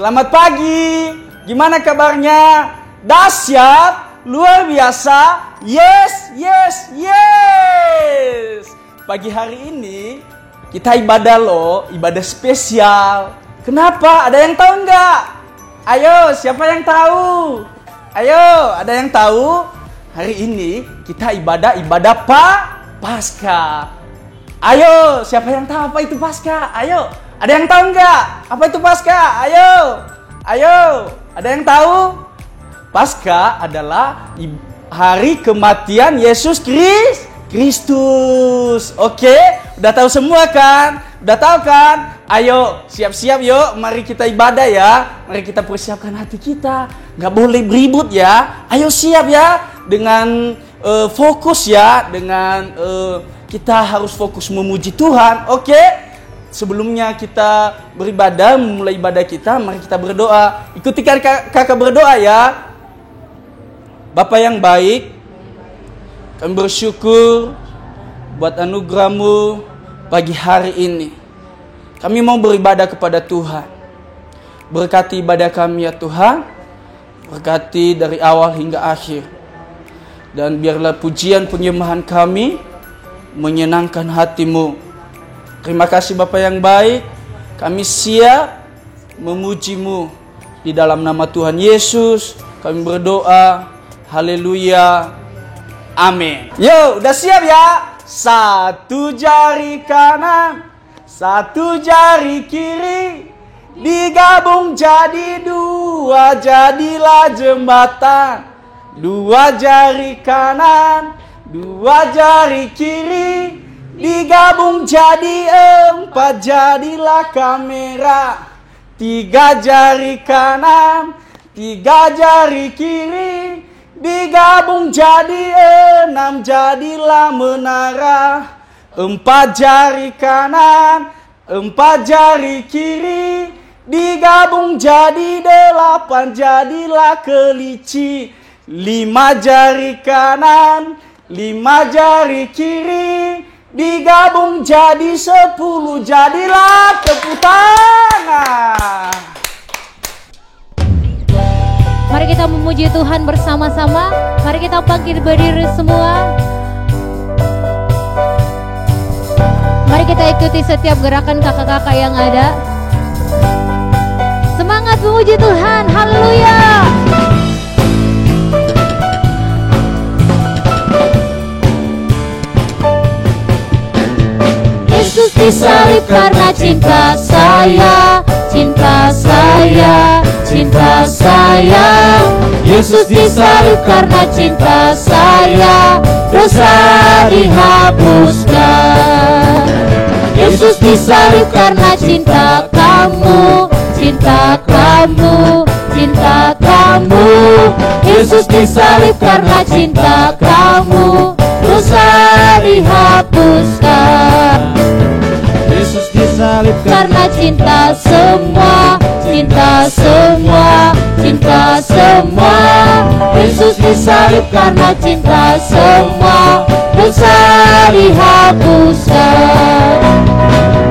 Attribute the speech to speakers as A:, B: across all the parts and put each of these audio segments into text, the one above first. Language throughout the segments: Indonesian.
A: Selamat pagi. Gimana kabarnya? Dahsyat, luar biasa. Yes, yes, yes. Pagi hari ini kita ibadah loh, ibadah spesial. Kenapa? Ada yang tahu nggak? Ayo, siapa yang tahu? Ayo, ada yang tahu? Hari ini kita ibadah Paskah. Ayo, siapa yang tahu apa itu Paskah? Ayo, ada yang tahu nggak? Apa itu Paskah? Ayo, ada yang tahu? Paskah adalah hari kematian Yesus Kristus. Oke, udah tahu semua kan? Udah tahu kan? Ayo, siap-siap yuk. Mari kita ibadah ya. Mari kita persiapkan hati kita. Gak boleh beribut ya. Ayo siap ya. Dengan fokus ya. Dengan kita harus fokus memuji Tuhan. Oke? Sebelumnya kita beribadah, memulai ibadah kita, mari kita berdoa. Ikuti kakak berdoa ya. Bapa yang baik, kami bersyukur buat anugerah-Mu pagi hari ini. Kami mau beribadah kepada Tuhan. Berkati ibadah kami ya Tuhan. Berkati dari awal hingga akhir. Dan biarlah pujian penyembahan kami menyenangkan hati-Mu. Terima kasih Bapa yang baik. Kami siap memuji-Mu. Di dalam nama Tuhan Yesus kami berdoa. Haleluya. Amin. Yo, udah siap ya? Satu jari kanan, satu jari kiri, digabung jadi dua, jadilah jembatan. Dua jari kanan, dua jari kiri, digabung jadi empat, jadilah kamera. Tiga jari kanan, tiga jari kiri, digabung jadi enam, jadilah menara. Empat jari kanan, empat jari kiri, digabung jadi delapan, jadilah kelinci. Lima jari kanan, lima jari kiri, digabung jadi 10, jadilah tepuk tangan.
B: Mari kita memuji Tuhan bersama-sama. Mari kita bangkit berdiri semua. Mari kita ikuti setiap gerakan kakak-kakak yang ada. Semangat memuji Tuhan. Haleluya. Yesus disalib karena cinta saya, cinta saya, cinta saya. Yesus disalib karena cinta saya, dosa dihapuskan. Yesus disalib karena cinta kamu, cinta kamu, cinta kamu. Yesus disalib karena cinta kamu, dosa dihapuskan. Yesus disalib karena cinta semua, cinta semua, cinta semua. Yesus disalib karena cinta semua, dosa dihapuskan.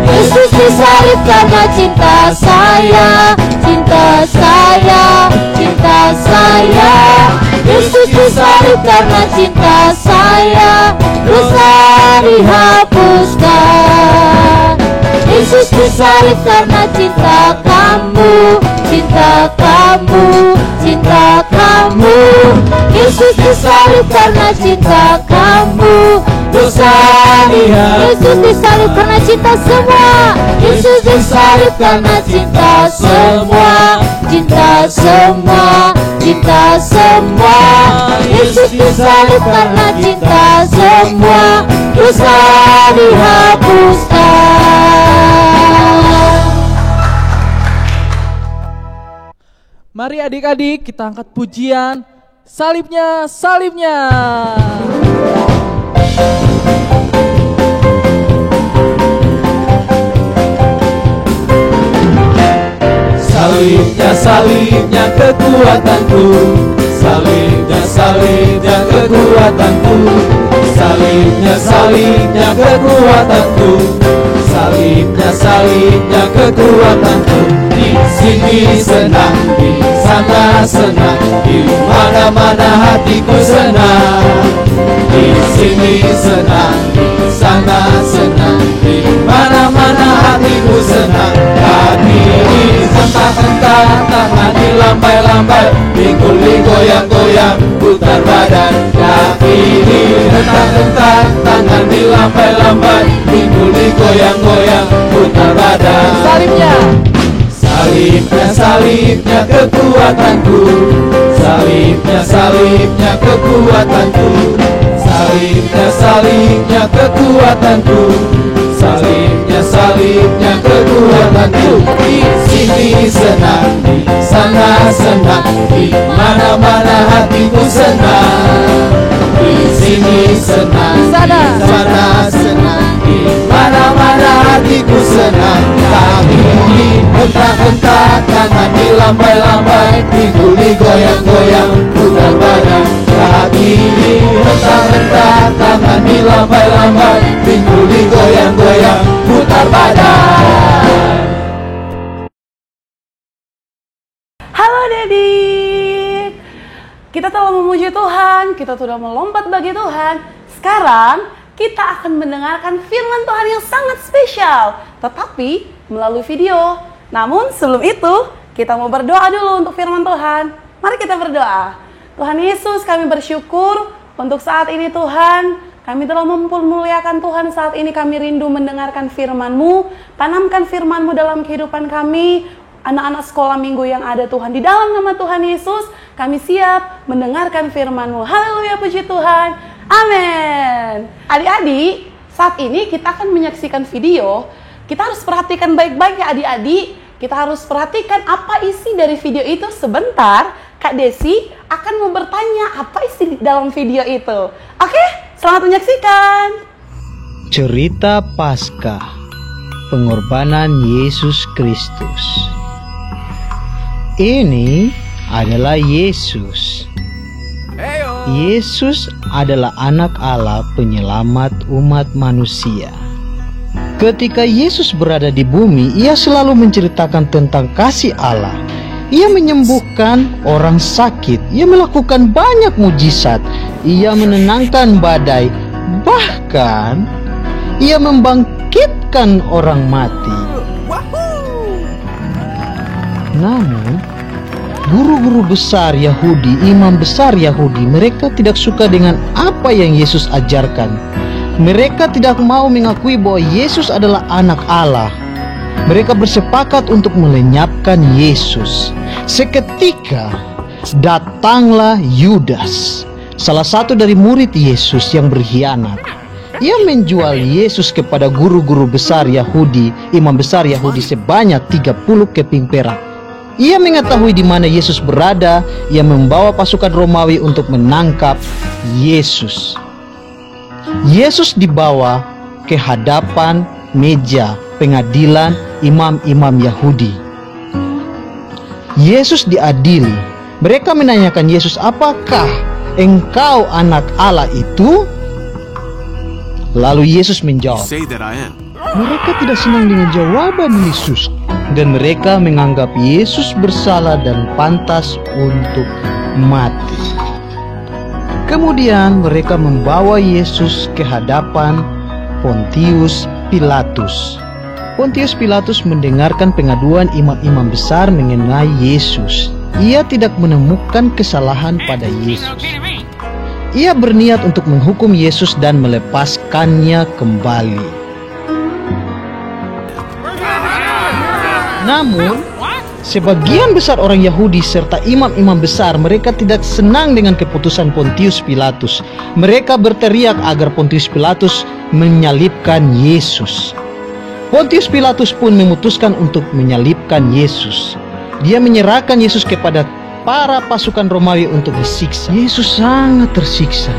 B: Yesus disalib karena cinta saya, cinta saya, cinta saya. Yesus disalib karena cinta saya, dosa dihapuskan. Yesus disalib karena cinta kamu, cinta kamu, cinta kamu. Yesus disalib karena cinta kamu, dosa dihapuskan. Yesus disalib karena cinta semua. Yesus disalib karena cinta semua, cinta semua, cinta semua. Yesus disalib karena cinta semua, dosa dihapuskan.
C: Mari adik-adik kita angkat pujian. Salibnya, salibnya.
D: Salibnya, salibnya kekuatanku. Salibnya, salibnya kekuatanku. Salibnya, salibnya kekuatanku. salibnya, salibnya kekuatanku. Di sini senang, di sana senang, di mana-mana hatiku senang. Di sini senang, di sana senang, di mana-mana hatiku senang. Kaki dihentak-hentak, tangan dilambai-lambai, pikuli goyang-goyang, putar badan. Kaki dihentak-hentak, tangan dilambai-lambai, pikuli goyang-goyang, putar badan.
C: Salibnya,
D: salibnya, salibnya kekuatanku. Salibnya, salibnya kekuatanku. Salibnya, salibnya kekuatanku. Salibnya, salibnya kekuatanku. Di sini senang, di sana senang, di mana-mana hatiku senang. Di sini senang, di sana senang, di mana-mana hatiku senang. Kaki dihentak-hentak, tangan dilambai-lambai, pikuli goyang-goyang, putar badan. Kaki dihentak-hentak, tangan dilambai-lambai, pikuli goyang-goyang, putar badan.
E: Halo adik-adik, kita telah memuji Tuhan, kita sudah melompat bagi Tuhan. Sekarang kita akan mendengarkan firman Tuhan yang sangat spesial, tetapi melalui video. Namun sebelum itu, kita mau berdoa dulu untuk firman Tuhan. Mari kita berdoa. Tuhan Yesus, kami bersyukur untuk saat ini Tuhan. Kami telah mempermuliakan Tuhan, saat ini kami rindu mendengarkan firman-Mu. Tanamkan firman-Mu dalam kehidupan kami, anak-anak sekolah minggu yang ada Tuhan. Di dalam nama Tuhan Yesus, kami siap mendengarkan firman-Mu. Haleluya, puji Tuhan. Amin. Adik-adik, saat ini kita akan menyaksikan video. Kita harus perhatikan baik-baik ya adik-adik. Kita harus perhatikan apa isi dari video itu. Sebentar, Kak Desi akan mau bertanya apa isi dalam video itu. Oke, selamat menyaksikan.
F: Cerita Paskah, pengorbanan Yesus Kristus. Ini adalah Yesus. Yesus adalah anak Allah, penyelamat umat manusia. Ketika Yesus berada di bumi, ia selalu menceritakan tentang kasih Allah. Ia menyembuhkan orang sakit, ia melakukan banyak mujizat, ia menenangkan badai, bahkan ia membangkitkan orang mati. Namun, guru-guru besar Yahudi, imam besar Yahudi, mereka tidak suka dengan apa yang Yesus ajarkan. Mereka tidak mau mengakui bahwa Yesus adalah anak Allah. Mereka bersepakat untuk melenyapkan Yesus. Seketika datanglah Yudas, salah satu dari murid Yesus yang berkhianat. Ia menjual Yesus kepada guru-guru besar Yahudi, imam besar Yahudi sebanyak 30 keping perak. Ia mengetahui di mana Yesus berada. Ia membawa pasukan Romawi untuk menangkap Yesus. Yesus dibawa ke hadapan meja pengadilan imam-imam Yahudi. Yesus diadili. Mereka menanyakan Yesus, "Apakah engkau anak Allah itu?" Lalu Yesus menjawab, mereka tidak senang dengan jawaban Yesus, dan mereka menganggap Yesus bersalah dan pantas untuk mati. Kemudian mereka membawa Yesus ke hadapan Pontius Pilatus. Pontius Pilatus mendengarkan pengaduan imam-imam besar mengenai Yesus. Ia tidak menemukan kesalahan pada Yesus. Ia berniat untuk menghukum Yesus dan melepaskannya kembali. Namun, sebagian besar orang Yahudi serta imam-imam besar, mereka tidak senang dengan keputusan Pontius Pilatus. Mereka berteriak agar Pontius Pilatus menyalibkan Yesus. Pontius Pilatus pun memutuskan untuk menyalibkan Yesus. Dia menyerahkan Yesus kepada para pasukan Romawi untuk disiksa. Yesus sangat tersiksa.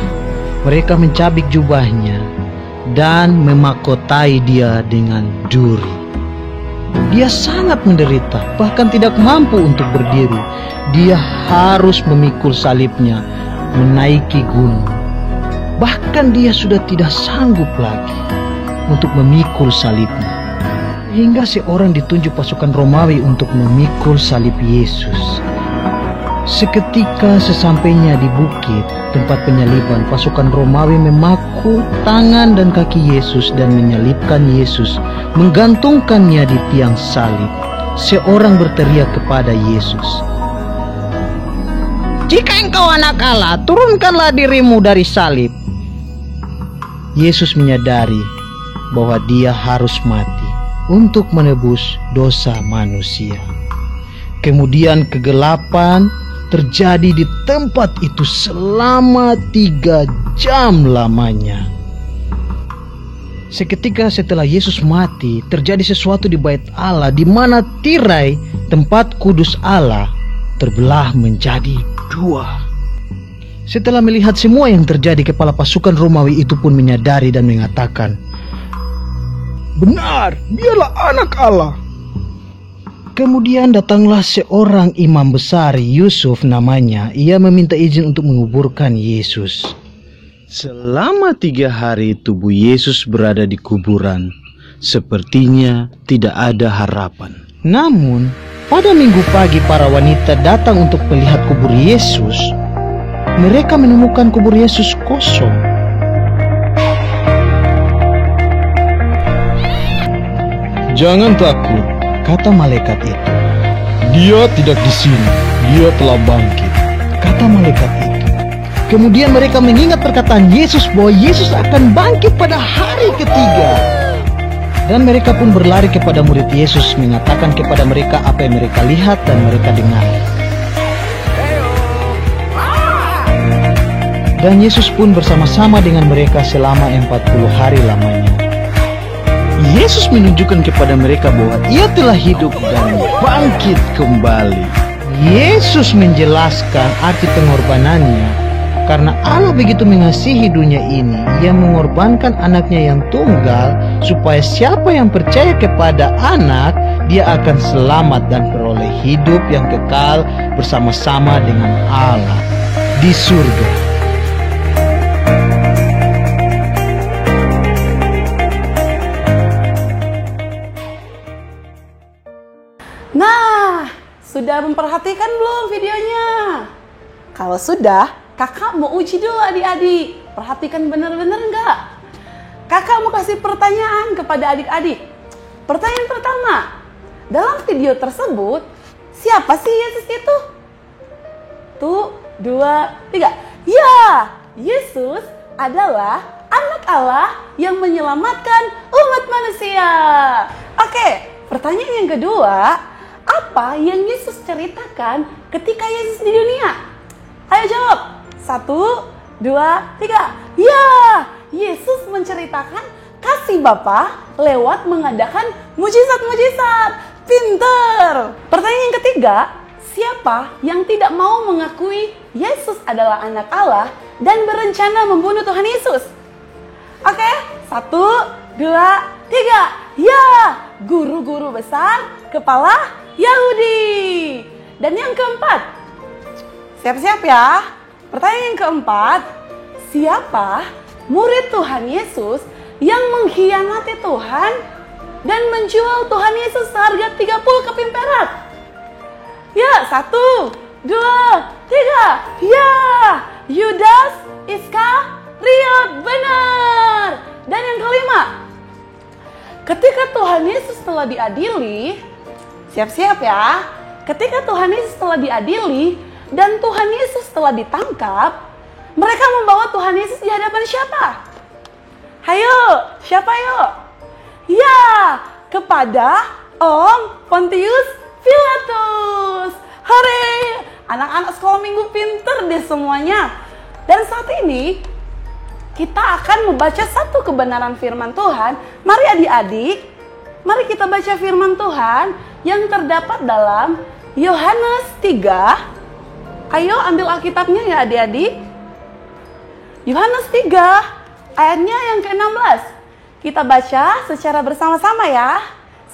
F: Mereka mencabik jubahnya dan memakotai dia dengan duri. Dia sangat menderita, bahkan tidak mampu untuk berdiri. Dia harus memikul salibnya menaiki gunung. Bahkan dia sudah tidak sanggup lagi untuk memikul salibnya. Hingga seorang ditunjuk pasukan Romawi untuk memikul salib Yesus. Seketika sesampainya di bukit tempat penyaliban, pasukan Romawi memaku tangan dan kaki Yesus dan menyalibkan Yesus, menggantungkannya di tiang salib. Seorang berteriak kepada Yesus, "Jika engkau anak Allah, turunkanlah dirimu dari salib." Yesus menyadari bahwa dia harus mati untuk menebus dosa manusia. Kemudian kegelapan terjadi di tempat itu selama 3 jam lamanya. Seketika setelah Yesus mati, terjadi sesuatu di bait Allah, di mana tirai tempat kudus Allah terbelah menjadi 2. Setelah melihat semua yang terjadi, kepala pasukan Romawi itu pun menyadari dan mengatakan, "Benar, dialah anak Allah." Kemudian datanglah seorang imam besar, Yusuf namanya. Ia meminta izin untuk menguburkan Yesus. Selama 3 hari tubuh Yesus berada di kuburan. Sepertinya tidak ada harapan. Namun, pada minggu pagi para wanita datang untuk melihat kubur Yesus. Mereka menemukan kubur Yesus kosong. "Jangan takut," kata malaikat itu. "Dia tidak di sini, dia telah bangkit," kata malaikat itu. Kemudian mereka mengingat perkataan Yesus bahwa Yesus akan bangkit pada hari ketiga. Dan mereka pun berlari kepada murid Yesus, mengatakan kepada mereka apa yang mereka lihat dan mereka dengar. Dan Yesus pun bersama-sama dengan mereka selama 40 hari lamanya. Yesus menunjukkan kepada mereka bahwa ia telah hidup dan bangkit kembali. Yesus menjelaskan arti pengorbanannya. Karena Allah begitu mengasihi dunia ini, Ia mengorbankan anaknya yang tunggal, supaya siapa yang percaya kepada anak, dia akan selamat dan beroleh hidup yang kekal bersama-sama dengan Allah di surga.
E: Nah, sudah memperhatikan belum videonya? Kalau sudah, kakak mau uji dulu adik-adik. Perhatikan benar-benar enggak? Kakak mau kasih pertanyaan kepada adik-adik. Pertanyaan pertama, dalam video tersebut, siapa sih Yesus itu? 1, 2, 3. Ya, Yesus adalah anak Allah yang menyelamatkan umat manusia. Oke, pertanyaan yang kedua, apa yang Yesus ceritakan ketika Yesus di dunia? Ayo jawab. 1, 2, 3. Ya, Yesus menceritakan kasih Bapa lewat mengadakan mujizat-mujizat. Pinter. Pertanyaan yang ketiga, siapa yang tidak mau mengakui Yesus adalah anak Allah dan berencana membunuh Tuhan Yesus? Oke, 1, 2, 3. Ya, guru-guru besar kepala Yahudi. Dan yang keempat, siap-siap ya. Pertanyaan yang keempat, siapa murid Tuhan Yesus yang mengkhianati Tuhan dan menjual Tuhan Yesus seharga 30 keping perak? Ya, 1, 2, 3. Ya, Yudas Iskariot. Benar. Dan yang kelima, ketika Tuhan Yesus telah diadili, siap-siap ya. Ketika Tuhan Yesus telah diadili dan Tuhan Yesus telah ditangkap, mereka membawa Tuhan Yesus di hadapan siapa? Hayo, siapa yuk? Ya, kepada Om Pontius Pilatus. Hore, anak-anak sekolah minggu pinter deh semuanya. Dan saat ini kita akan membaca satu kebenaran firman Tuhan. Mari adik-adik, mari kita baca firman Tuhan yang terdapat dalam Yohanes 3. Ayo ambil Alkitabnya ya adik-adik. Yohanes 3 ayatnya yang ke-16. Kita baca secara bersama-sama ya.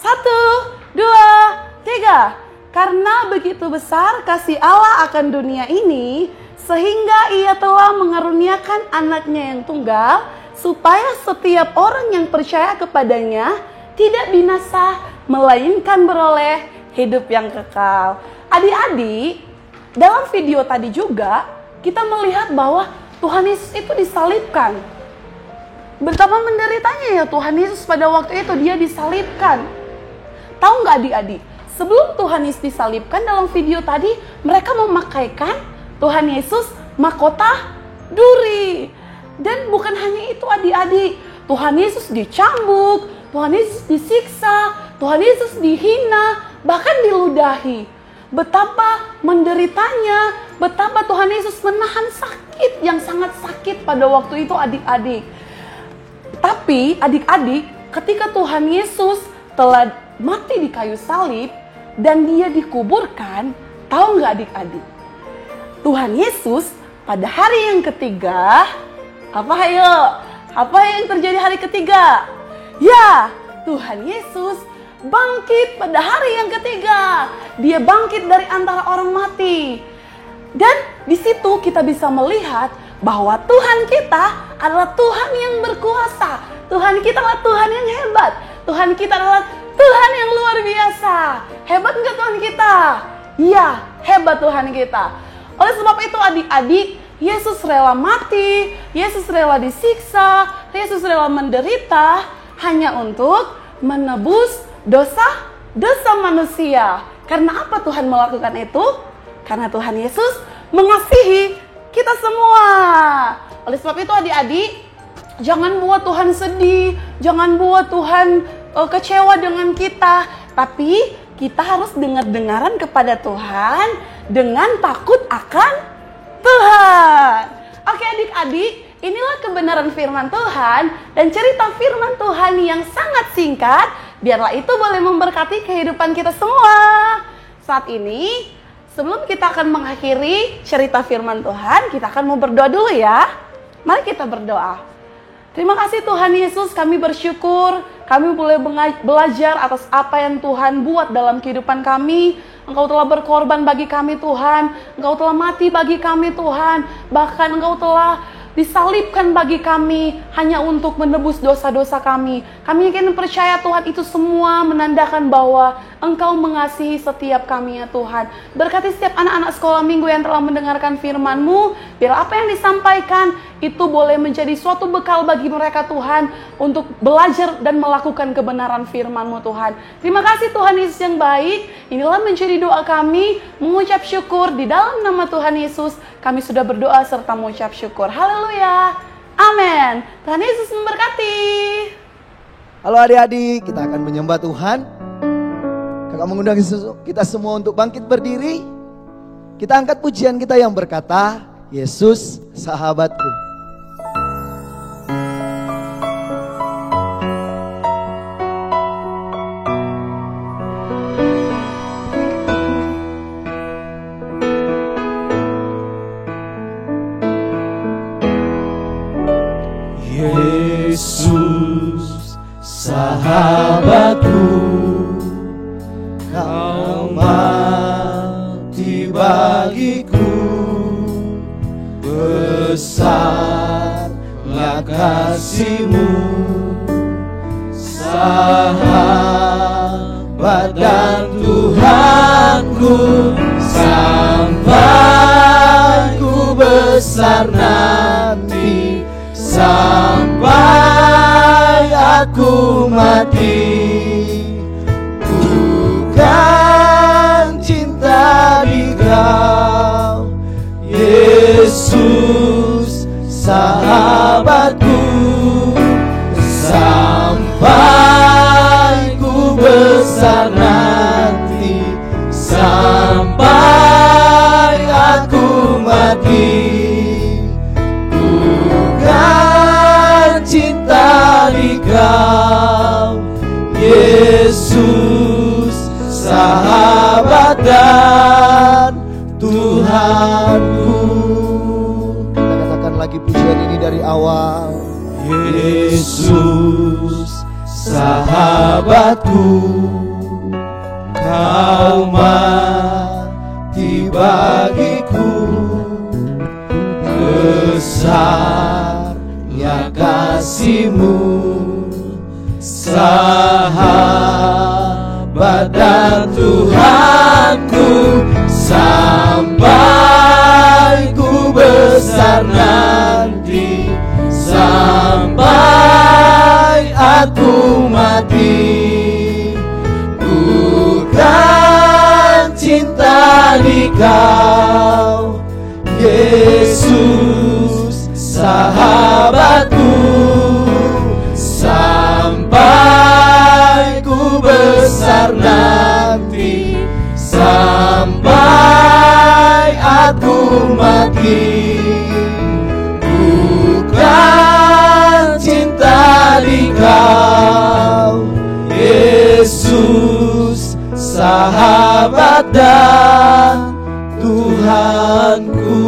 E: 1, 2, 3. Karena begitu besar kasih Allah akan dunia ini, sehingga Ia telah mengaruniakan anaknya yang tunggal, supaya setiap orang yang percaya kepadanya tidak binasa, melainkan beroleh hidup yang kekal. Adik-adik, dalam video tadi juga kita melihat bahwa Tuhan Yesus itu disalibkan. Betapa menderitanya ya Tuhan Yesus pada waktu itu, dia disalibkan. Tahu nggak adik-adik, sebelum Tuhan Yesus disalibkan dalam video tadi, mereka memakaikan Tuhan Yesus mahkota duri. Dan bukan hanya itu adik-adik, Tuhan Yesus dicambuk, Tuhan Yesus disiksa, Tuhan Yesus dihina, bahkan diludahi. Betapa menderitanya, betapa Tuhan Yesus menahan sakit yang sangat sakit pada waktu itu adik-adik. Tapi adik-adik, ketika Tuhan Yesus telah mati di kayu salib dan dia dikuburkan, tahu nggak adik-adik? Tuhan Yesus pada hari yang ketiga, apa yang terjadi hari ketiga? Ya, Tuhan Yesus bangkit pada hari yang ketiga. Dia bangkit dari antara orang mati. Dan di situ kita bisa melihat bahwa Tuhan kita adalah Tuhan yang berkuasa. Tuhan kita adalah Tuhan yang hebat. Tuhan kita adalah Tuhan yang luar biasa. Hebat nggak Tuhan kita? Iya, hebat Tuhan kita. Oleh sebab itu adik-adik, Yesus rela mati, Yesus rela disiksa, Yesus rela menderita hanya untuk menebus dosa manusia. Karena apa Tuhan melakukan itu? Karena Tuhan Yesus mengasihi kita semua. Oleh sebab itu adik-adik, jangan buat Tuhan sedih, jangan buat Tuhan kecewa dengan kita. Tapi kita harus dengar-dengaran kepada Tuhan dengan takut akan Tuhan. Oke adik-adik, inilah kebenaran firman Tuhan dan cerita firman Tuhan yang sangat singkat. Biarlah itu boleh memberkati kehidupan kita semua. Saat ini, sebelum kita akan mengakhiri cerita firman Tuhan, kita akan mau berdoa dulu ya. Mari kita berdoa. Terima kasih Tuhan Yesus, kami bersyukur kami boleh belajar atas apa yang Tuhan buat dalam kehidupan kami. Engkau telah berkorban bagi kami Tuhan, Engkau telah mati bagi kami Tuhan, bahkan Engkau telah disalibkan bagi kami hanya untuk menebus dosa-dosa kami. Kami yakin percaya Tuhan itu semua menandakan bahwa Engkau mengasihi setiap kami ya Tuhan. Berkati setiap anak-anak sekolah minggu yang telah mendengarkan firman-Mu, biar apa yang disampaikan itu boleh menjadi suatu bekal bagi mereka Tuhan untuk belajar dan melakukan kebenaran firman-Mu Tuhan. Terima kasih Tuhan Yesus yang baik. Inilah menjadi doa kami, mengucap syukur di dalam nama Tuhan Yesus. Kami sudah berdoa serta mengucap syukur. Haleluya. Amin. Tuhan Yesus memberkati.
D: Halo adik-adik, kita akan menyembah Tuhan. Kakak mengundang kita semua untuk bangkit berdiri. Kita angkat pujian kita yang berkata, Yesus sahabatku.
G: Yesus sahabatku, kau mati bagiku, besarlah kasih-Mu, sahabat dan Tuhanku, sampai ku besar nanti, sampai aku mati. Bukan cinta di Kau, Yesus sahabatku, sampai ku besar nanti, sampai aku mati. Cinta di Kau, Yesus sahabat dan Tuhanku.
D: Kita katakan lagi pujian ini dari awal.
G: Yesus sahabatku, kau mati bagiku, besar ya kasih-Mu, sahabat saat ku mati. Bukan cinta di Kau, Yesus sahabatku, sampai ku besar nanti, sampai aku mati. Bukan cinta di Kau, Yesus sahabat dan Tuhanku.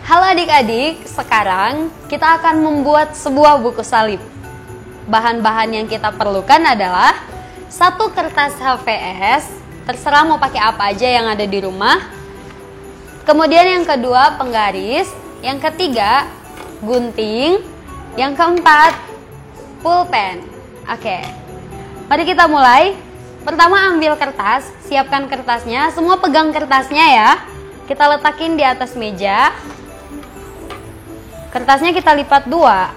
H: Halo adik-adik, sekarang kita akan membuat sebuah buku salib. Bahan-bahan yang kita perlukan adalah satu kertas HVS, terserah mau pakai apa aja yang ada di rumah. Kemudian yang kedua penggaris, yang ketiga gunting, yang keempat pulpen. Oke, mari kita mulai. Pertama ambil kertas, siapkan kertasnya, semua pegang kertasnya ya. Kita letakin di atas meja. Kertasnya kita lipat dua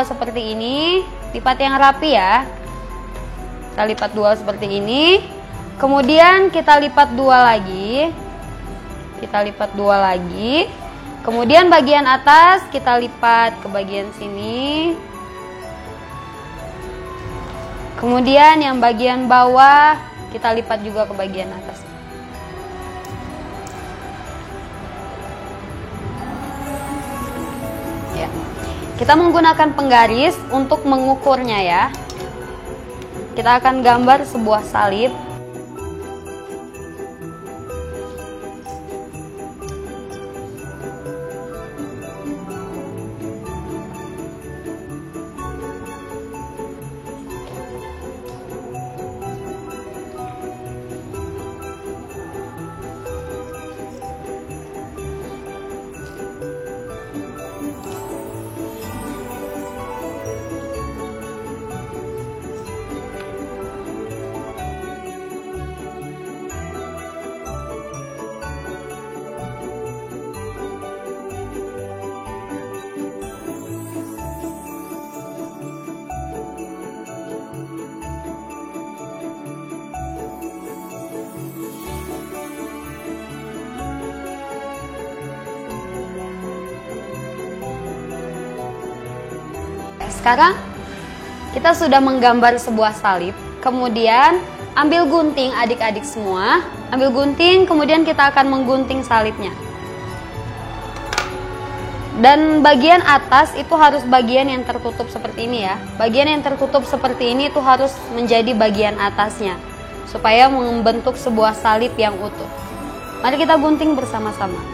H: seperti ini, lipat yang rapi ya. Kita lipat dua seperti ini, kemudian kita lipat dua lagi, kemudian bagian atas kita lipat ke bagian sini, kemudian yang bagian bawah kita lipat juga ke bagian atas. Kita menggunakan penggaris untuk mengukurnya ya. Kita akan gambar sebuah salib. Sekarang kita sudah menggambar sebuah salib. Kemudian ambil gunting adik-adik semua. Ambil gunting, kemudian kita akan menggunting salibnya. Dan bagian atas itu harus bagian yang tertutup seperti ini ya. Bagian yang tertutup seperti ini itu harus menjadi bagian atasnya, supaya membentuk sebuah salib yang utuh. Mari kita gunting bersama-sama.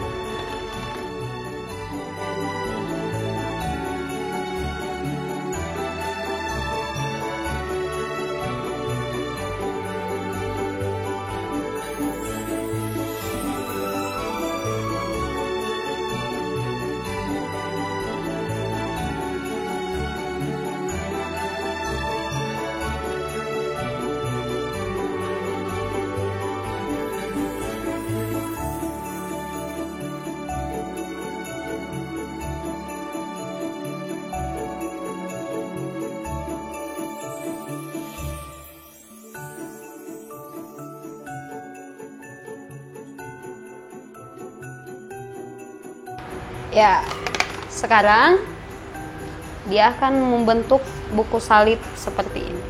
H: Ya, sekarang dia akan membentuk buku salib seperti ini.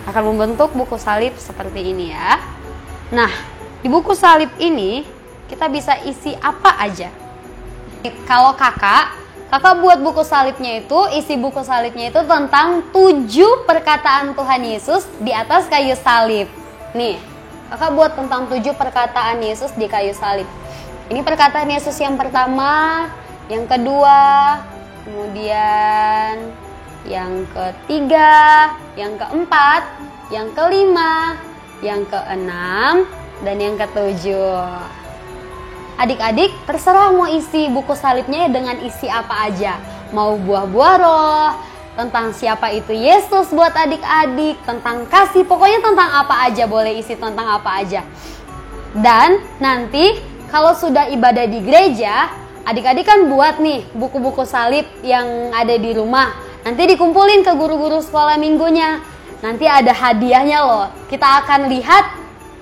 H: Akan membentuk buku salib seperti ini ya. Nah, di buku salib ini kita bisa isi apa aja. Kalau kakak buat buku salibnya itu, isi buku salibnya itu tentang 7 perkataan Tuhan Yesus di atas kayu salib. Nih, kakak buat tentang 7 perkataan Yesus di kayu salib. Ini perkataan Yesus yang pertama, yang kedua, kemudian yang ketiga, yang keempat, yang kelima, yang keenam, dan yang ketujuh. Adik-adik terserah mau isi buku salibnya dengan isi apa aja. Mau buah-buah roh, tentang siapa itu Yesus buat adik-adik, tentang kasih, pokoknya tentang apa aja, boleh isi tentang apa aja. Dan nanti kalau sudah ibadah di gereja, adik-adik kan buat nih buku-buku salib yang ada di rumah. Nanti dikumpulin ke guru-guru sekolah minggunya. Nanti ada hadiahnya loh. Kita akan lihat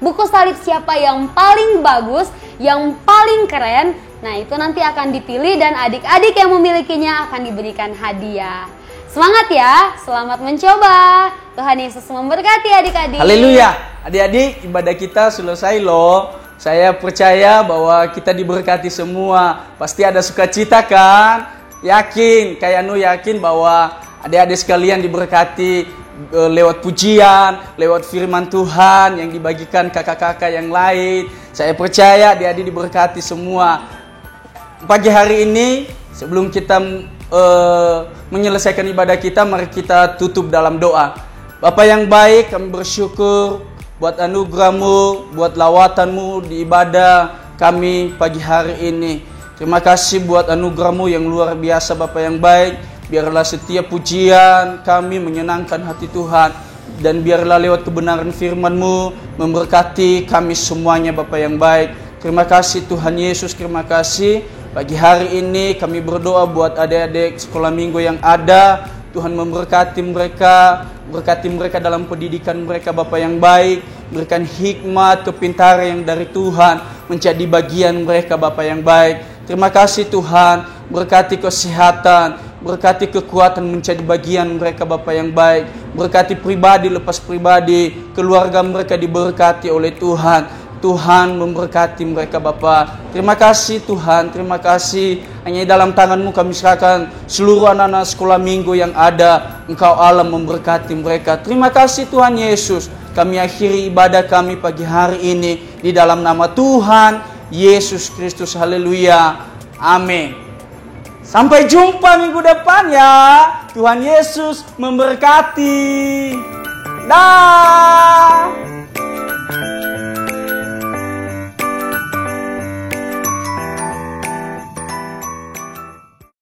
H: buku salib siapa yang paling bagus, yang paling keren. Nah itu nanti akan dipilih dan adik-adik yang memilikinya akan diberikan hadiah. Semangat ya, selamat mencoba. Tuhan Yesus memberkati adik-adik.
A: Haleluya. Adik-adik, ibadah kita selesai loh. Saya percaya bahwa kita diberkati semua. Pasti ada sukacita kan? Yakin, kayak Anu yakin bahwa adik-adik sekalian diberkati lewat pujian, lewat firman Tuhan yang dibagikan kakak-kakak yang lain. Saya percaya adik-adik diberkati semua. Pagi hari ini sebelum kita menyelesaikan ibadah kita, mari kita tutup dalam doa. Bapa yang baik, kami bersyukur buat anugerah-Mu, buat lawatanmu di ibadah kami pagi hari ini. Terima kasih buat anugerah-Mu yang luar biasa Bapa yang baik. Biarlah setiap pujian kami menyenangkan hati Tuhan. Dan biarlah lewat kebenaran firman-Mu memberkati kami semuanya Bapa yang baik. Terima kasih Tuhan Yesus, terima kasih. Pagi hari ini kami berdoa buat adik-adik sekolah minggu yang ada. Tuhan memberkati mereka, berkati mereka dalam pendidikan mereka Bapa yang baik. Berikan hikmat, kepintaran yang dari Tuhan menjadi bagian mereka Bapa yang baik. Terima kasih Tuhan, berkati kesehatan, berkati kekuatan menjadi bagian mereka Bapa yang baik. Berkati pribadi lepas pribadi, keluarga mereka diberkati oleh Tuhan. Tuhan memberkati mereka Bapa. Terima kasih Tuhan, terima kasih. Hanya dalam tangan-Mu kami serahkan seluruh anak-anak sekolah minggu yang ada. Engkau Allah memberkati mereka. Terima kasih Tuhan Yesus. Kami akhiri ibadah kami pagi hari ini di dalam nama Tuhan Yesus Kristus. Haleluya. Amin. Sampai jumpa minggu depan ya. Tuhan Yesus memberkati. Dah.